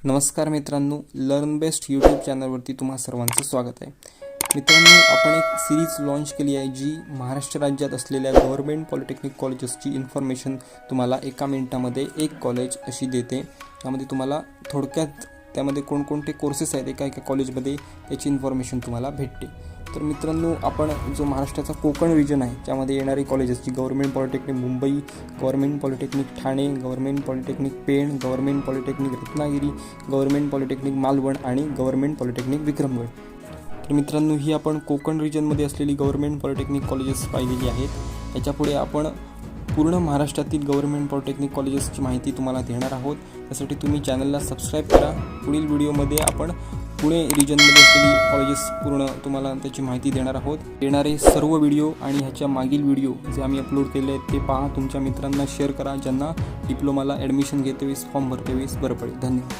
नमस्कार मित्रांनो, learn best YouTube चॅनलवरती तुम्हा सर्वांचं स्वागत आहे. मित्रांनो, आपण एक सिरीज लॉन्च केली आहे जी महाराष्ट्र राज्यात असलेल्या गव्हर्नमेंट पॉलिटेक्निक कॉलेजेसची इन्फॉर्मेशन तुम्हाला एका मिनिटामध्ये एक कॉलेज अशी देते. त्यामध्ये तुम्हाला थोडक्यात त्यामध्ये कोणकोणते कोर्सेस आहेत एका एका कॉलेजमध्ये त्याची इन्फॉर्मेशन तुम्हाला भेटते. तर मित्रांनो, आपण जो महाराष्ट्राचा कोकण रिजन आहे त्यामध्ये येणारी कॉलेजेस जी government polytechnic Mumbai, government polytechnic Thane, government polytechnic Pen, government polytechnic Ratnagiri, government polytechnic Malvan आणि गव्हर्नमेंट पॉलिटेक्निक विक्रमगड. तर मित्रांनो, ही आपण कोकण रिजनमध्ये असलेली गव्हर्नमेंट पॉलिटेक्निक कॉलेजेस पाहिलेली आहेत. याच्यापुढे आपण पूर्ण महाराष्ट्रातील गव्हर्नमेंट पॉलिटेक्निक कॉलेजेसची माहिती तुम्हाला देणार आहोत. त्यासाठी तुम्ही चॅनलला सबस्क्राईब करा. पुढील व्हिडिओमध्ये आपण पुणे रिजनमध्ये असलेली कॉलेजेस पूर्ण तुम्हाला त्याची माहिती देणार आहोत. येणारे सर्व व्हिडिओ आणि ह्याच्या मागील व्हिडिओ जे आम्ही अपलोड केले आहेत ते पहा. तुमच्या मित्रांना शेअर करा ज्यांना डिप्लोमाला ॲडमिशन घेतेवेळेस फॉर्म भरतेवेळेस बरं पडेल. धन्यवाद.